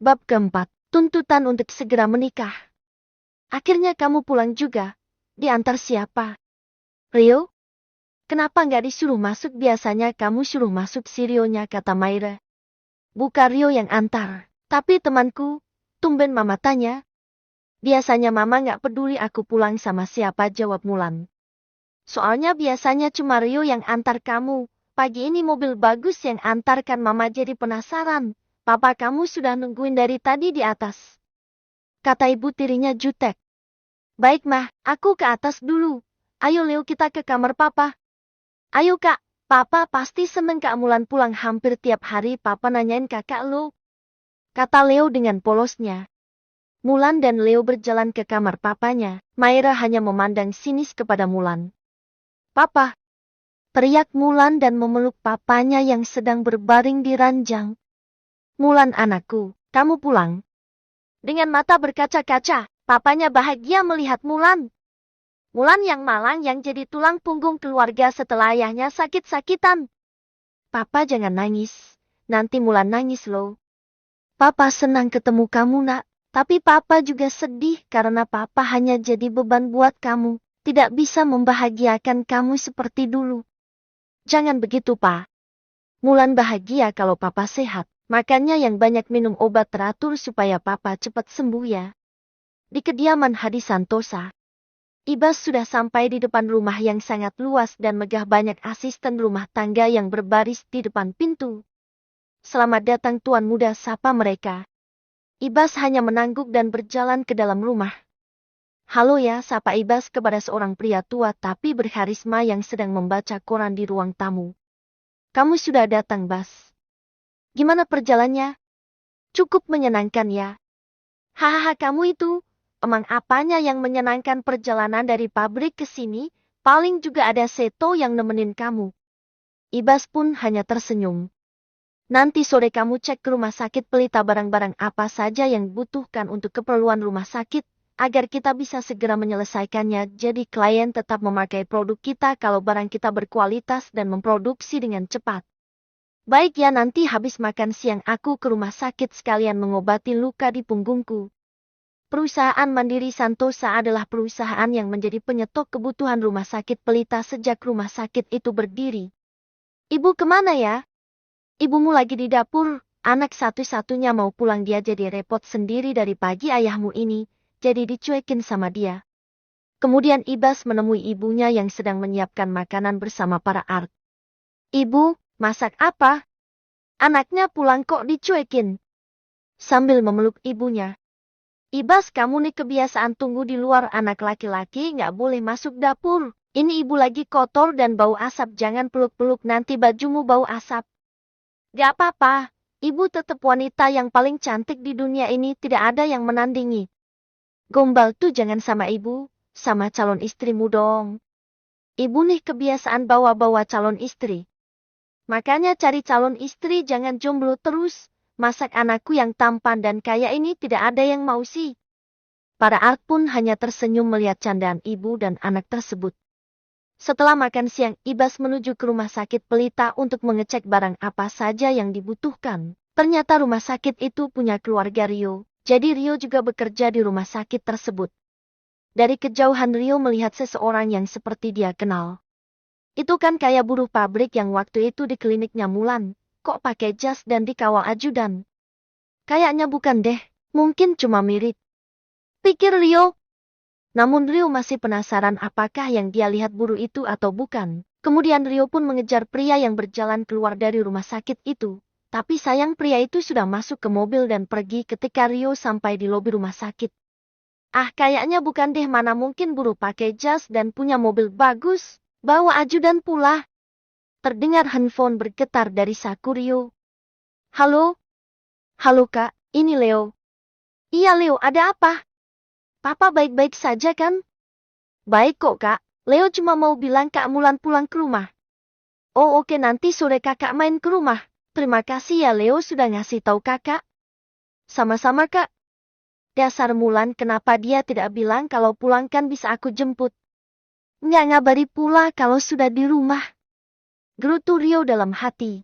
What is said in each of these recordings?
Bab keempat, tuntutan untuk segera menikah. Akhirnya kamu pulang juga. Diantar siapa? Rio? Kenapa nggak disuruh masuk? Biasanya kamu suruh masuk si Rio-nya, kata Maira. Bukan Rio yang antar, tapi temanku. Tumben mama tanya. Biasanya mama nggak peduli aku pulang sama siapa, jawab Mulan. Soalnya biasanya cuma Rio yang antar kamu. Pagi ini mobil bagus yang antarkan, mama jadi penasaran. Papa kamu sudah nungguin dari tadi di atas, kata ibu tirinya jutek. Baik mah, aku ke atas dulu. Ayo Leo, kita ke kamar papa. Ayo kak, papa pasti seneng Kak Mulan pulang hampir tiap hari papa nanyain kakak lo, kata Leo dengan polosnya. Mulan dan Leo berjalan ke kamar papanya. Maira hanya memandang sinis kepada Mulan. Papa, teriak Mulan dan memeluk papanya yang sedang berbaring di ranjang. Mulan anakku, kamu pulang. Dengan mata berkaca-kaca, papanya bahagia melihat Mulan. Mulan yang malang yang jadi tulang punggung keluarga setelah ayahnya sakit-sakitan. Papa jangan nangis, nanti Mulan nangis loh. Papa senang ketemu kamu nak, tapi papa juga sedih karena papa hanya jadi beban buat kamu, tidak bisa membahagiakan kamu seperti dulu. Jangan begitu pak. Mulan bahagia kalau papa sehat. Makanya yang banyak minum obat teratur supaya papa cepat sembuh ya. Di kediaman Hadi Santosa, Ibas sudah sampai di depan rumah yang sangat luas dan megah, banyak asisten rumah tangga yang berbaris di depan pintu. Selamat datang tuan muda, sapa mereka. Ibas hanya menangguk dan berjalan ke dalam rumah. Halo ya, sapa Ibas kepada seorang pria tua tapi berkarisma yang sedang membaca koran di ruang tamu. Kamu sudah datang Bas. Gimana perjalanannya? Cukup menyenangkan ya. Hahaha, kamu itu, emang apanya yang menyenangkan? Perjalanan dari pabrik ke sini, paling juga ada Seto yang nemenin kamu. Ibas pun hanya tersenyum. Nanti sore kamu cek ke rumah sakit Pelita barang-barang apa saja yang dibutuhkan untuk keperluan rumah sakit, agar kita bisa segera menyelesaikannya. Jadi klien tetap memakai produk kita kalau barang kita berkualitas dan memproduksi dengan cepat. Baik ya, nanti habis makan siang aku ke rumah sakit sekalian mengobati luka di punggungku. Perusahaan Mandiri Santosa adalah perusahaan yang menjadi penyetok kebutuhan rumah sakit Pelita sejak rumah sakit itu berdiri. Ibu kemana ya? Ibumu lagi di dapur, anak satu-satunya mau pulang, dia jadi repot sendiri dari pagi ayahmu ini, jadi dicuekin sama dia. Kemudian Ibas menemui ibunya yang sedang menyiapkan makanan bersama para art. Ibu, masak apa? Anaknya pulang kok dicuekin. Sambil memeluk ibunya. Ibas, kamu nih kebiasaan tunggu di luar, anak laki-laki nggak boleh masuk dapur. Ini ibu lagi kotor dan bau asap, jangan peluk-peluk nanti bajumu bau asap. Gak apa-apa, ibu tetap wanita yang paling cantik di dunia ini, tidak ada yang menandingi. Gombal tuh jangan sama ibu, sama calon istrimu dong. Ibu nih kebiasaan bawa-bawa calon istri. Makanya cari calon istri, jangan jomblo terus. Masak anakku yang tampan dan kaya ini tidak ada yang mau sih. Para art pun hanya tersenyum melihat candaan ibu dan anak tersebut. Setelah makan siang, Ibas menuju ke rumah sakit Pelita untuk mengecek barang apa saja yang dibutuhkan. Ternyata rumah sakit itu punya keluarga Rio, jadi Rio juga bekerja di rumah sakit tersebut. Dari kejauhan Rio melihat seseorang yang seperti dia kenal. Itu kan kayak buruh pabrik yang waktu itu di kliniknya Mulan, kok pakai jas dan dikawal ajudan. Kayaknya bukan deh, mungkin cuma mirip, pikir Rio. Namun Rio masih penasaran apakah yang dia lihat buruh itu atau bukan. Kemudian Rio pun mengejar pria yang berjalan keluar dari rumah sakit itu. Tapi sayang pria itu sudah masuk ke mobil dan pergi ketika Rio sampai di lobi rumah sakit. Ah, kayaknya bukan deh, mana mungkin buruh pakai jas dan punya mobil bagus. Bawa ajudan pula. Terdengar handphone bergetar dari saku Rio. Halo? Halo kak, ini Leo. Iya Leo, ada apa? Papa baik-baik saja kan? Baik kok kak, Leo cuma mau bilang Kak Mulan pulang ke rumah. Oh oke, nanti sore kakak main ke rumah. Terima kasih ya Leo sudah ngasih tahu kakak. Sama-sama kak. Dasar Mulan, kenapa dia tidak bilang kalau pulang kan bisa aku jemput. Nggak ngabari pula kalau sudah di rumah. Gerutu Rio dalam hati.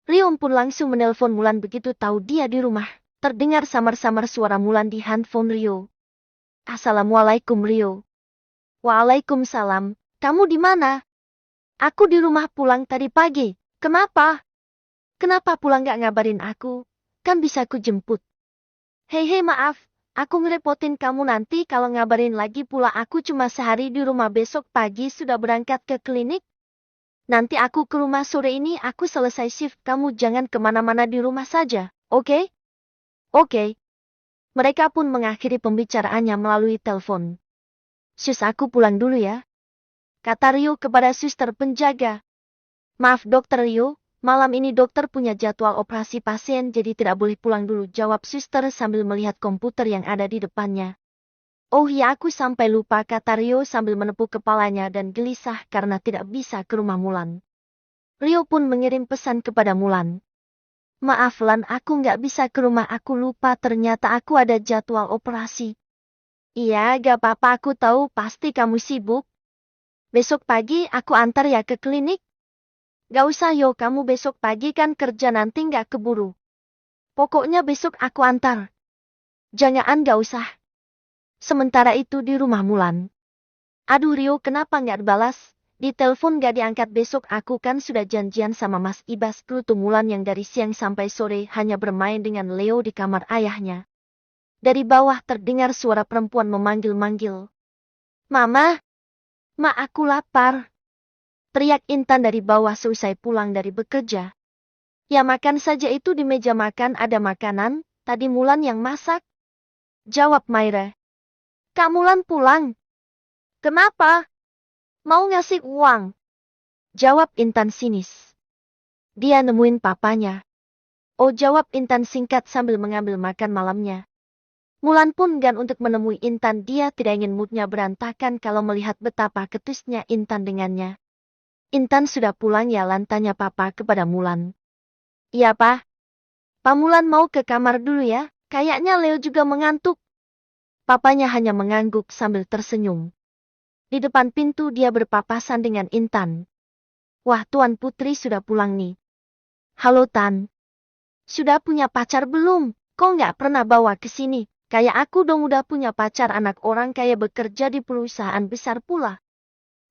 Rio pun langsung menelpon Mulan begitu tahu dia di rumah. Terdengar samar-samar suara Mulan di handphone Rio. Assalamualaikum Rio. Waalaikumsalam. Kamu di mana? Aku di rumah pulang tadi pagi. Kenapa? Kenapa pulang gak ngabarin aku? Kan bisa ku jemput. Hei maaf. Aku ngerepotin kamu nanti kalau ngabarin lagi pula aku cuma sehari di rumah besok pagi sudah berangkat ke klinik. Nanti aku ke rumah sore ini aku selesai shift kamu jangan kemana-mana di rumah saja, oke? Oke. Mereka pun mengakhiri pembicaraannya melalui telepon. Sus aku pulang dulu ya. Kata Rio kepada suster penjaga. Maaf dokter Rio, malam ini dokter punya jadwal operasi pasien jadi tidak boleh pulang dulu jawab suster sambil melihat komputer yang ada di depannya. Oh ya aku sampai lupa kata Rio sambil menepuk kepalanya dan gelisah karena tidak bisa ke rumah Mulan. Rio pun mengirim pesan kepada Mulan. Maaf Lan aku nggak bisa ke rumah aku lupa ternyata aku ada jadwal operasi. Iya gak apa-apa aku tahu pasti kamu sibuk. Besok pagi aku antar ya ke klinik. Gak usah yo kamu besok pagi kan kerja nanti gak keburu. Pokoknya besok aku antar. Jangan gak usah. Sementara itu di rumah Mulan. Aduh Rio kenapa gak balas? Di telepon gak diangkat besok aku kan sudah janjian sama Mas Ibas Pluto Mulan yang dari siang sampai sore hanya bermain dengan Leo di kamar ayahnya. Dari bawah terdengar suara perempuan memanggil-manggil. Mama! Ma aku lapar. Teriak Intan dari bawah selesai pulang dari bekerja. Ya makan saja itu di meja makan ada makanan, tadi Mulan yang masak. Jawab Maira. Kak Mulan pulang. Kenapa? Mau ngasih uang. Jawab Intan sinis. Dia nemuin papanya. Oh jawab Intan singkat sambil mengambil makan malamnya. Mulan pun gan untuk menemui Intan dia tidak ingin moodnya berantakan kalau melihat betapa ketusnya Intan dengannya. Intan sudah pulang ya lantanya papa kepada Mulan. Iya Pak. Pak Mulan mau ke kamar dulu ya, kayaknya Leo juga mengantuk. Papanya hanya mengangguk sambil tersenyum. Di depan pintu dia berpapasan dengan Intan. Wah Tuan Putri sudah pulang nih. Halo Tan. Sudah punya pacar belum? Kok nggak pernah bawa ke sini? Kayak aku dong udah punya pacar anak orang kaya bekerja di perusahaan besar pula.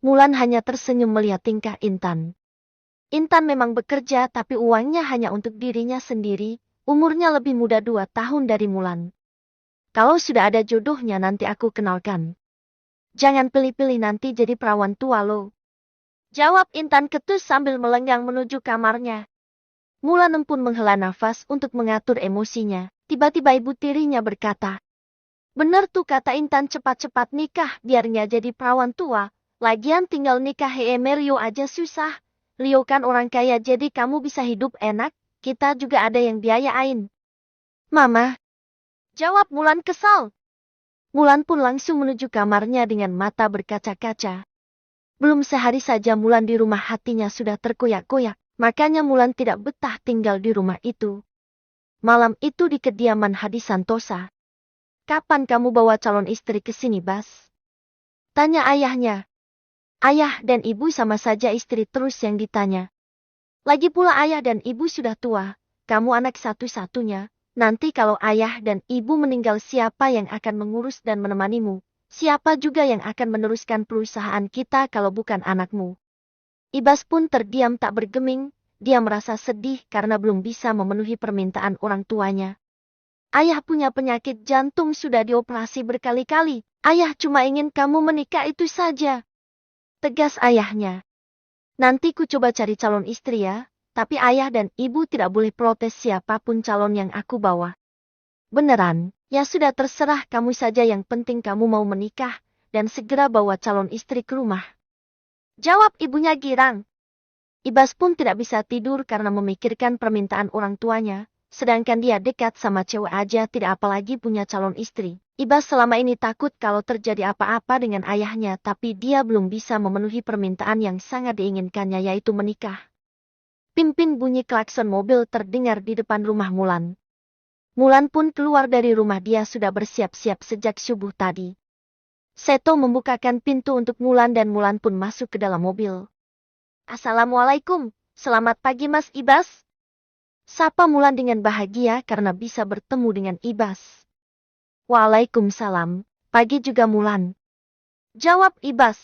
Mulan hanya tersenyum melihat tingkah Intan. Intan memang bekerja tapi uangnya hanya untuk dirinya sendiri, umurnya lebih muda 2 tahun dari Mulan. Kalau sudah ada jodohnya nanti aku kenalkan. Jangan pilih-pilih nanti jadi perawan tua lo. Jawab Intan ketus sambil melenggang menuju kamarnya. Mulan pun menghela nafas untuk mengatur emosinya. Tiba-tiba ibu tirinya berkata. Bener tuh kata Intan cepat-cepat nikah biar nggak jadi perawan tua. Lagian tinggal nikah Rio aja susah. Rio kan orang kaya jadi kamu bisa hidup enak. Kita juga ada yang biayain. Mama. Jawab Mulan kesal. Mulan pun langsung menuju kamarnya dengan mata berkaca-kaca. Belum sehari saja Mulan di rumah hatinya sudah terkoyak-koyak. Makanya Mulan tidak betah tinggal di rumah itu. Malam itu di kediaman Hadi Santosa. Kapan kamu bawa calon istri ke sini, Bas? Tanya ayahnya. Ayah dan ibu sama saja istri terus yang ditanya. Lagi pula ayah dan ibu sudah tua, kamu anak satu-satunya. Nanti kalau ayah dan ibu meninggal siapa yang akan mengurus dan menemanimu? Siapa juga yang akan meneruskan perusahaan kita kalau bukan anakmu? Ibas pun terdiam tak bergeming. Dia merasa sedih karena belum bisa memenuhi permintaan orang tuanya. Ayah punya penyakit jantung sudah dioperasi berkali-kali. Ayah cuma ingin kamu menikah itu saja. Tegas ayahnya. Nanti ku coba cari calon istri ya. Tapi ayah dan ibu tidak boleh protes siapapun calon yang aku bawa. Beneran, ya sudah terserah kamu saja yang penting kamu mau menikah. Dan segera bawa calon istri ke rumah. Jawab ibunya girang. Ibas pun tidak bisa tidur karena memikirkan permintaan orang tuanya, sedangkan dia dekat sama cewek aja tidak apalagi punya calon istri. Ibas selama ini takut kalau terjadi apa-apa dengan ayahnya tapi dia belum bisa memenuhi permintaan yang sangat diinginkannya yaitu menikah. Pimpin bunyi klakson mobil terdengar di depan rumah Mulan. Mulan pun keluar dari rumah dia sudah bersiap-siap sejak subuh tadi. Seto membukakan pintu untuk Mulan dan Mulan pun masuk ke dalam mobil. Assalamualaikum, selamat pagi Mas Ibas. Sapa Mulan dengan bahagia karena bisa bertemu dengan Ibas. Waalaikumsalam, pagi juga Mulan. Jawab Ibas.